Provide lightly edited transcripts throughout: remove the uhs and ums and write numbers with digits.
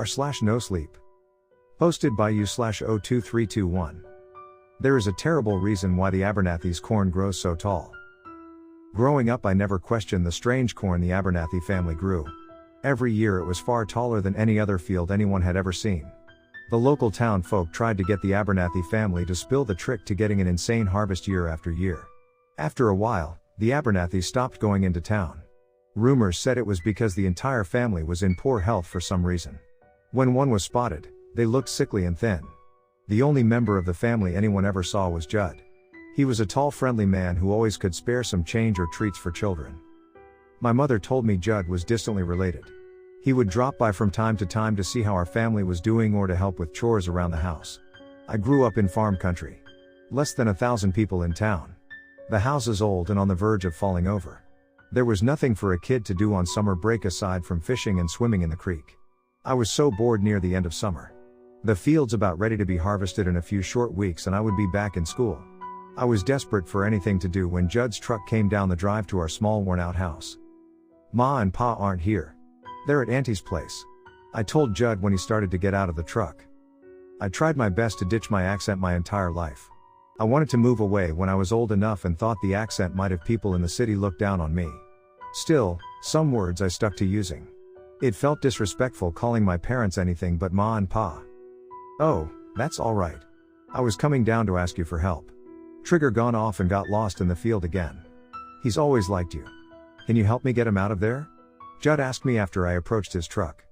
r/nosleep. Posted by u/02321. There is a terrible reason why the Abernathy's corn grows so tall. Growing up, I never questioned the strange corn the Abernathy family grew. Every year it was far taller than any other field anyone had ever seen. The local town folk tried to get the Abernathy family to spill the trick to getting an insane harvest year after year. After a while, the Abernathys stopped going into town. Rumors said it was because the entire family was in poor health for some reason. When one was spotted, they looked sickly and thin. The only member of the family anyone ever saw was Judd. He was a tall, friendly man who always could spare some change or treats for children. My mother told me Judd was distantly related. He would drop by from time to see how our family was doing or to help with chores around the house. I grew up in farm country. Less than 1,000 people in town. The house is old and on the verge of falling over. There was nothing for a kid to do on summer break aside from fishing and swimming in the creek. I was so bored near the end of summer. The field's about ready to be harvested in a few short weeks and I would be back in school. I was desperate for anything to do when Judd's truck came down the drive to our small worn-out house. Ma and Pa aren't here. They're at Auntie's place. I told Judd when he started to get out of the truck. I tried my best to ditch my accent my entire life. I wanted to move away when I was old enough and thought the accent might have people in the city look down on me. Still, some words I stuck to using. It felt disrespectful calling my parents anything but Ma and Pa. Oh, that's alright. I was coming down to ask you for help. Trigger gone off and got lost in the field again. He's always liked you. Can you help me get him out of there? Judd asked me after I approached his truck.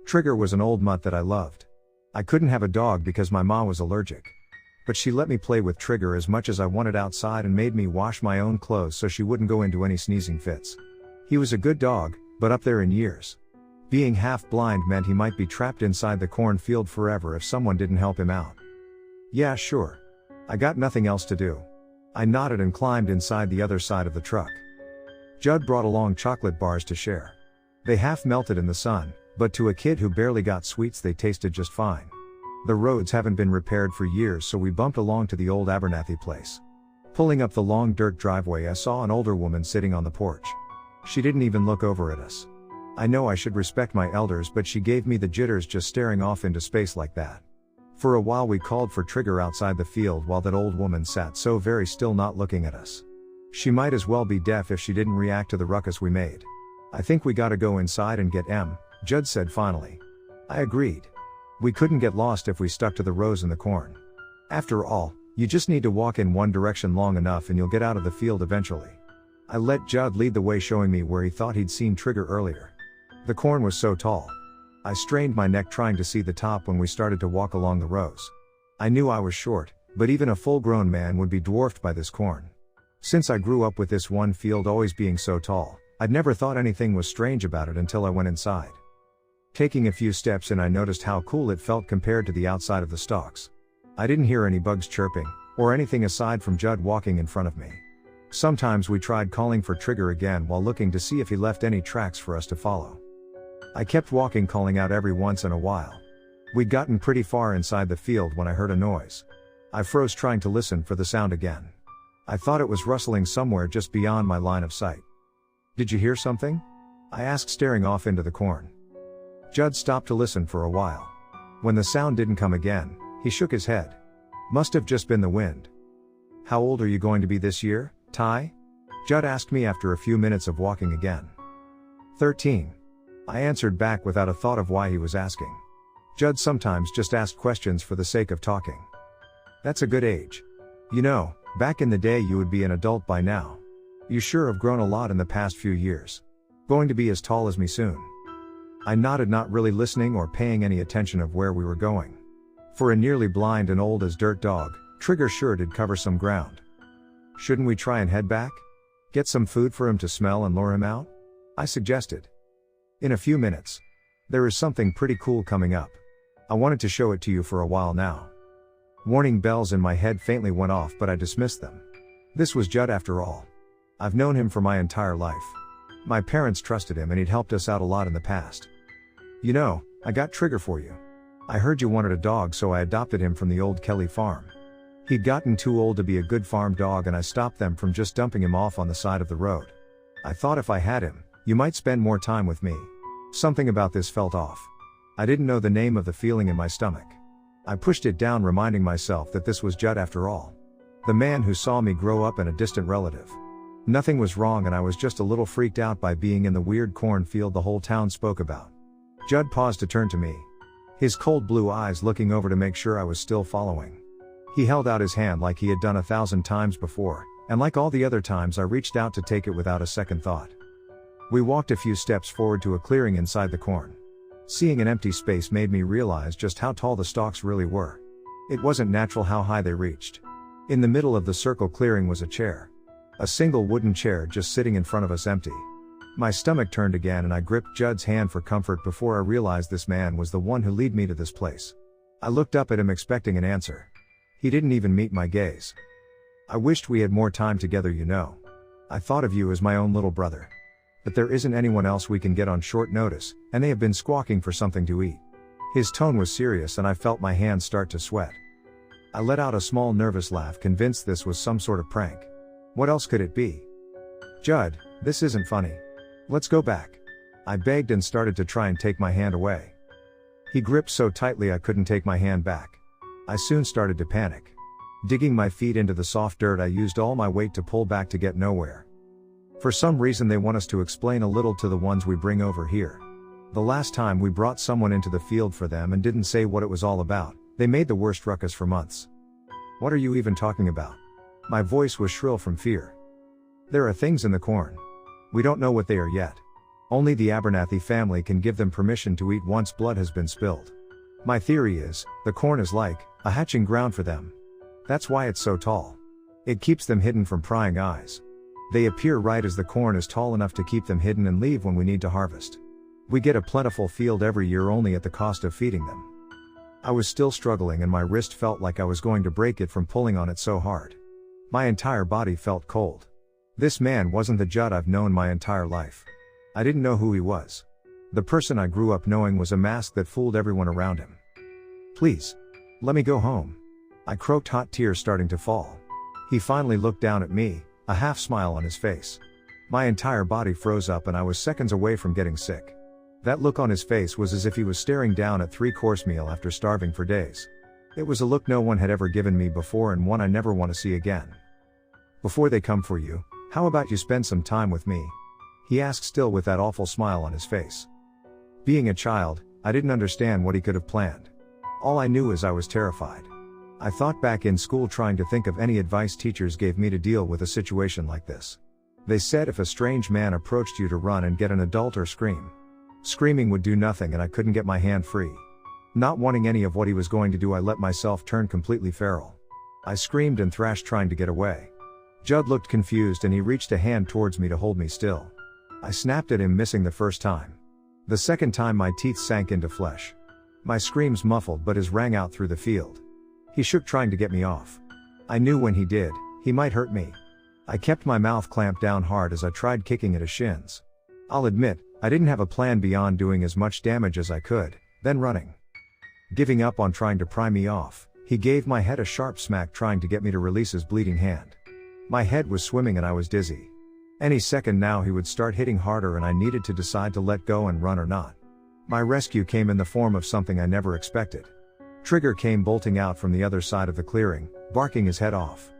Trigger was an old mutt that I loved. I couldn't have a dog because my ma was allergic. But she let me play with Trigger as much as I wanted outside and made me wash my own clothes so she wouldn't go into any sneezing fits. He was a good dog, but up there in years. Being half blind meant he might be trapped inside the cornfield forever if someone didn't help him out. Yeah, sure. I got nothing else to do. I nodded and climbed inside the other side of the truck. Judd brought along chocolate bars to share. They half melted in the sun, but to a kid who barely got sweets they tasted just fine. The roads haven't been repaired for years, so we bumped along to the old Abernathy place. Pulling up the long dirt driveway, I saw an older woman sitting on the porch. She didn't even look over at us. I know I should respect my elders, but she gave me the jitters just staring off into space like that. For a while we called for Trigger outside the field while that old woman sat so very still, not looking at us. She might as well be deaf if she didn't react to the ruckus we made. I think we gotta go inside and get M, Judd said finally. I agreed. We couldn't get lost if we stuck to the rows in the corn. After all, you just need to walk in one direction long enough and you'll get out of the field eventually. I let Judd lead the way, showing me where he thought he'd seen Trigger earlier. The corn was so tall. I strained my neck trying to see the top when we started to walk along the rows. I knew I was short, but even a full-grown man would be dwarfed by this corn. Since I grew up with this one field always being so tall, I'd never thought anything was strange about it until I went inside. Taking a few steps in, I noticed how cool it felt compared to the outside of the stalks. I didn't hear any bugs chirping, or anything aside from Judd walking in front of me. Sometimes we tried calling for Trigger again while looking to see if he left any tracks for us to follow. I kept walking, calling out every once in a while. We'd gotten pretty far inside the field when I heard a noise. I froze trying to listen for the sound again. I thought it was rustling somewhere just beyond my line of sight. Did you hear something? I asked, staring off into the corn. Judd stopped to listen for a while. When the sound didn't come again, he shook his head. Must have just been the wind. How old are you going to be this year, Ty? Judd asked me after a few minutes of walking again. 13. I answered back without a thought of why he was asking. Judd sometimes just asked questions for the sake of talking. That's a good age. You know, back in the day you would be an adult by now. You sure have grown a lot in the past few years. Going to be as tall as me soon. I nodded, not really listening or paying any attention of where we were going. For a nearly blind and old as dirt dog, Trigger sure did cover some ground. Shouldn't we try and head back? Get some food for him to smell and lure him out? I suggested. In a few minutes. There is something pretty cool coming up. I wanted to show it to you for a while now. Warning bells in my head faintly went off, but I dismissed them. This was Judd after all. I've known him for my entire life. My parents trusted him and he'd helped us out a lot in the past. You know, I got Trigger for you. I heard you wanted a dog, so I adopted him from the old Kelly farm. He'd gotten too old to be a good farm dog and I stopped them from just dumping him off on the side of the road. I thought if I had him, you might spend more time with me. Something about this felt off. I didn't know the name of the feeling in my stomach. I pushed it down, reminding myself that this was Judd after all. The man who saw me grow up and a distant relative. Nothing was wrong, and I was just a little freaked out by being in the weird cornfield the whole town spoke about. Judd paused to turn to me. His cold blue eyes looking over to make sure I was still following. He held out his hand like he had done 1,000 times before, and like all the other times I reached out to take it without a second thought. We walked a few steps forward to a clearing inside the corn. Seeing an empty space made me realize just how tall the stalks really were. It wasn't natural how high they reached. In the middle of the circle clearing was a chair. A single wooden chair just sitting in front of us, empty. My stomach turned again and I gripped Judd's hand for comfort before I realized this man was the one who led me to this place. I looked up at him expecting an answer. He didn't even meet my gaze. I wished we had more time together, you know. I thought of you as my own little brother. But there isn't anyone else we can get on short notice, and they have been squawking for something to eat. His tone was serious and I felt my hands start to sweat. I let out a small nervous laugh, convinced this was some sort of prank. What else could it be? Judd, this isn't funny. Let's go back. I begged and started to try and take my hand away. He gripped so tightly I couldn't take my hand back. I soon started to panic. Digging my feet into the soft dirt, I used all my weight to pull back to get nowhere. For some reason they want us to explain a little to the ones we bring over here. The last time we brought someone into the field for them and didn't say what it was all about, they made the worst ruckus for months. What are you even talking about? My voice was shrill from fear. There are things in the corn. We don't know what they are yet. Only the Abernathy family can give them permission to eat once blood has been spilled. My theory is, the corn is like a hatching ground for them. That's why it's so tall. It keeps them hidden from prying eyes. They appear right as the corn is tall enough to keep them hidden and leave when we need to harvest. We get a plentiful field every year only at the cost of feeding them. I was still struggling and my wrist felt like I was going to break it from pulling on it so hard. My entire body felt cold. This man wasn't the Judd I've known my entire life. I didn't know who he was. The person I grew up knowing was a mask that fooled everyone around him. Please. Let me go home. I croaked, hot tears starting to fall. He finally looked down at me, a half smile on his face. My entire body froze up and I was seconds away from getting sick. That look on his face was as if he was staring down at 3-course meal after starving for days. It was a look no one had ever given me before and one I never want to see again. Before they come for you, how about you spend some time with me? He asked, still with that awful smile on his face. Being a child, I didn't understand what he could have planned. All I knew is I was terrified. I thought back in school trying to think of any advice teachers gave me to deal with a situation like this. They said if a strange man approached you to run and get an adult or scream. Screaming would do nothing and I couldn't get my hand free. Not wanting any of what he was going to do, I let myself turn completely feral. I screamed and thrashed trying to get away. Judd looked confused and he reached a hand towards me to hold me still. I snapped at him, missing the first time. The second time my teeth sank into flesh. My screams muffled but his rang out through the field. He shook trying to get me off. I knew when he did, he might hurt me. I kept my mouth clamped down hard as I tried kicking at his shins. I'll admit, I didn't have a plan beyond doing as much damage as I could, then running. Giving up on trying to pry me off, he gave my head a sharp smack trying to get me to release his bleeding hand. My head was swimming and I was dizzy. Any second now he would start hitting harder and I needed to decide to let go and run or not. My rescue came in the form of something I never expected. Trigger came bolting out from the other side of the clearing, barking his head off.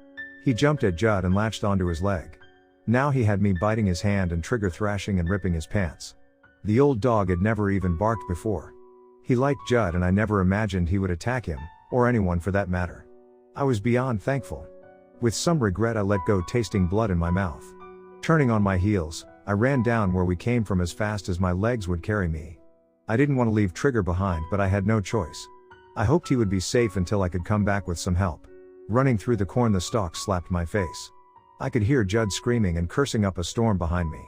He jumped at Judd and latched onto his leg. Now he had me biting his hand and Trigger thrashing and ripping his pants. The old dog had never even barked before. He liked Judd and I never imagined he would attack him, or anyone for that matter. I was beyond thankful. With some regret I let go, tasting blood in my mouth. Turning on my heels, I ran down where we came from as fast as my legs would carry me. I didn't want to leave Trigger behind, but I had no choice. I hoped he would be safe until I could come back with some help. Running through the corn, the stalks slapped my face. I could hear Judd screaming and cursing up a storm behind me.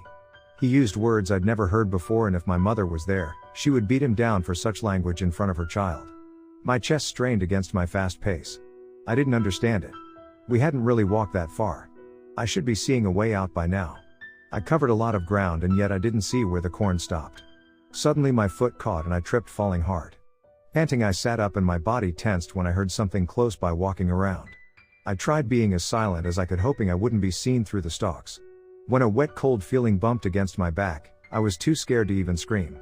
He used words I'd never heard before, and if my mother was there, she would beat him down for such language in front of her child. My chest strained against my fast pace. I didn't understand it. We hadn't really walked that far. I should be seeing a way out by now. I covered a lot of ground and yet I didn't see where the corn stopped. Suddenly my foot caught and I tripped, falling hard. Panting, I sat up and my body tensed when I heard something close by walking around. I tried being as silent as I could, hoping I wouldn't be seen through the stalks. When a wet, cold feeling bumped against my back, I was too scared to even scream.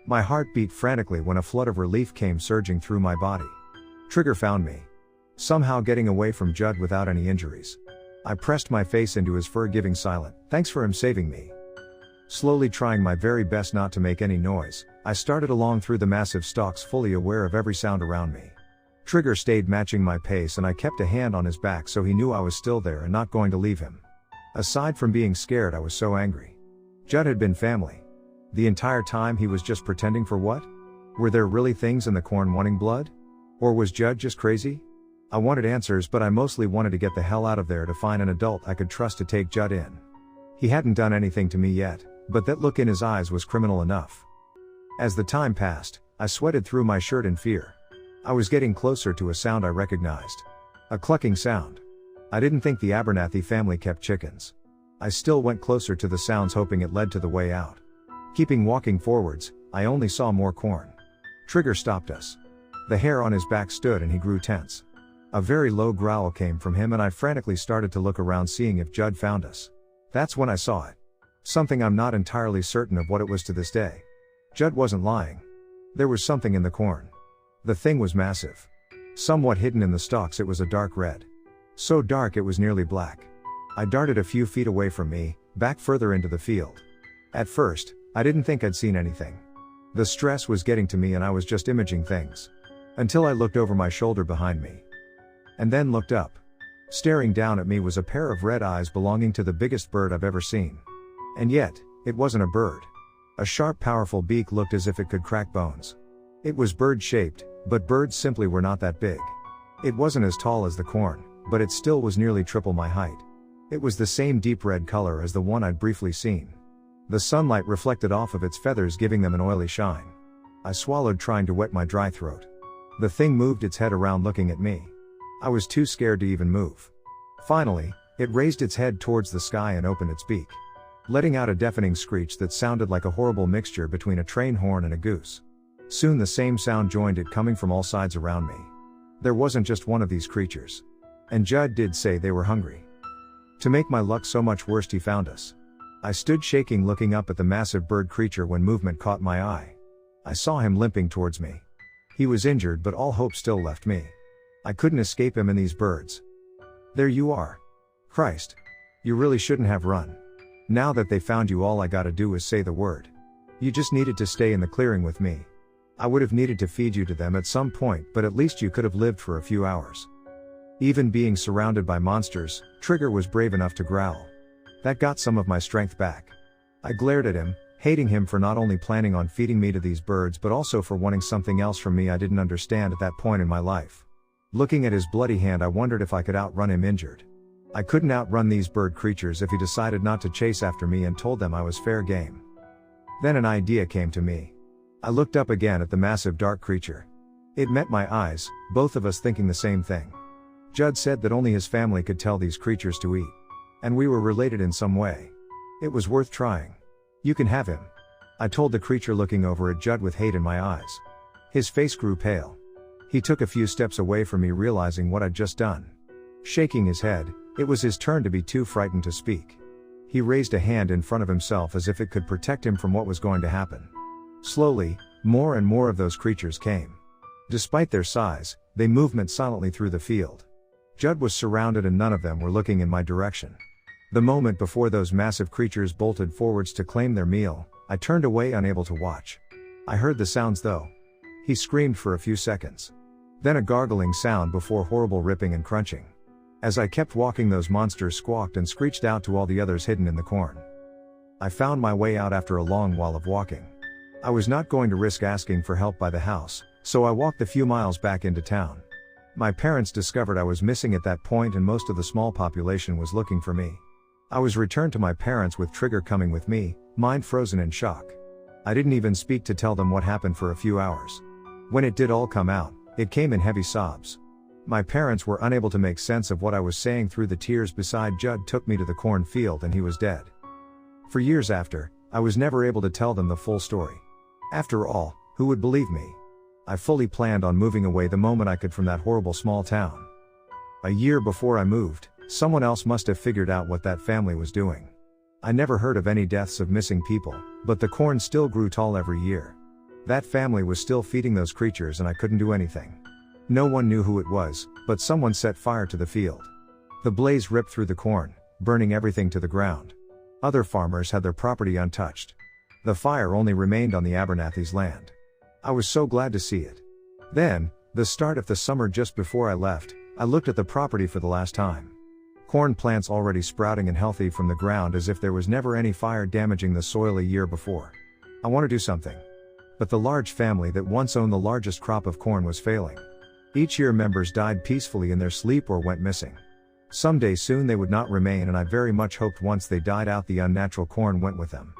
My heart beat frantically when a flood of relief came surging through my body. Trigger found me, somehow getting away from Judd without any injuries. I pressed my face into his fur, giving silent thanks for him saving me. Slowly trying my very best not to make any noise, I started along through the massive stalks, fully aware of every sound around me. Trigger stayed matching my pace, and I kept a hand on his back so he knew I was still there and not going to leave him. Aside from being scared, I was so angry. Judd had been family. The entire time he was just pretending for what? Were there really things in the corn wanting blood? Or was Judd just crazy? I wanted answers, but I mostly wanted to get the hell out of there to find an adult I could trust to take Judd in. He hadn't done anything to me yet, but that look in his eyes was criminal enough. As the time passed, I sweated through my shirt in fear. I was getting closer to a sound I recognized. A clucking sound. I didn't think the Abernathy family kept chickens. I still went closer to the sounds, hoping it led to the way out. Keeping walking forwards, I only saw more corn. Trigger stopped us. The hair on his back stood and he grew tense. A very low growl came from him, and I frantically started to look around, seeing if Judd found us. That's when I saw it. Something I'm not entirely certain of what it was to this day. Judd wasn't lying. There was something in the corn. The thing was massive. Somewhat hidden in the stalks, it was a dark red. So dark it was nearly black. I darted a few feet away from me, back further into the field. At first, I didn't think I'd seen anything. The stress was getting to me and I was just imaging things. Until I looked over my shoulder behind me. And then looked up. Staring down at me was a pair of red eyes belonging to the biggest bird I've ever seen. And yet, it wasn't a bird. A sharp, powerful beak looked as if it could crack bones. It was bird-shaped, but birds simply were not that big. It wasn't as tall as the corn, but it still was nearly triple my height. It was the same deep red color as the one I'd briefly seen. The sunlight reflected off of its feathers, giving them an oily shine. I swallowed, trying to wet my dry throat. The thing moved its head around, looking at me. I was too scared to even move. Finally, it raised its head towards the sky and opened its beak, letting out a deafening screech that sounded like a horrible mixture between a train horn and a goose. Soon the same sound joined it, coming from all sides around me. There wasn't just one of these creatures. And Judd did say they were hungry. To make my luck so much worse, he found us. I stood shaking, looking up at the massive bird creature when movement caught my eye. I saw him limping towards me. He was injured, but all hope still left me. I couldn't escape him and these birds. There you are. Christ. You really shouldn't have run. Now that they found you, all I gotta do is say the word. You just needed to stay in the clearing with me. I would have needed to feed you to them at some point, but at least you could have lived for a few hours. Even being surrounded by monsters, Trigger was brave enough to growl. That got some of my strength back. I glared at him, hating him for not only planning on feeding me to these birds but also for wanting something else from me I didn't understand at that point in my life. Looking at his bloody hand, I wondered if I could outrun him injured. I couldn't outrun these bird creatures if he decided not to chase after me and told them I was fair game. Then an idea came to me. I looked up again at the massive dark creature. It met my eyes, both of us thinking the same thing. Judd said that only his family could tell these creatures to eat. And we were related in some way. It was worth trying. You can have him. I told the creature, looking over at Judd with hate in my eyes. His face grew pale. He took a few steps away from me, realizing what I'd just done. Shaking his head, it was his turn to be too frightened to speak. He raised a hand in front of himself as if it could protect him from what was going to happen. Slowly, more and more of those creatures came. Despite their size, they moved silently through the field. Judd was surrounded and none of them were looking in my direction. The moment before those massive creatures bolted forwards to claim their meal, I turned away, unable to watch. I heard the sounds though. He screamed for a few seconds. Then a gargling sound before horrible ripping and crunching. As I kept walking, those monsters squawked and screeched out to all the others hidden in the corn. I found my way out after a long while of walking. I was not going to risk asking for help by the house, so I walked the few miles back into town. My parents discovered I was missing at that point, and most of the small population was looking for me. I was returned to my parents with Trigger coming with me, mind frozen in shock. I didn't even speak to tell them what happened for a few hours. When it did all come out, it came in heavy sobs. My parents were unable to make sense of what I was saying through the tears. Beside Judd took me to the cornfield and he was dead. For years after, I was never able to tell them the full story. After all, who would believe me? I fully planned on moving away the moment I could from that horrible small town. A year before I moved, someone else must have figured out what that family was doing. I never heard of any deaths of missing people, but the corn still grew tall every year. That family was still feeding those creatures and I couldn't do anything. No one knew who it was, but someone set fire to the field. The blaze ripped through the corn, burning everything to the ground. Other farmers had their property untouched. The fire only remained on the Abernathy's land. I was so glad to see it. Then, the start of the summer just before I left, I looked at the property for the last time. Corn plants already sprouting and healthy from the ground as if there was never any fire damaging the soil a year before. I want to do something. But the large family that once owned the largest crop of corn was failing. Each year members died peacefully in their sleep or went missing. Someday soon they would not remain, and I very much hoped once they died out the unnatural corn went with them.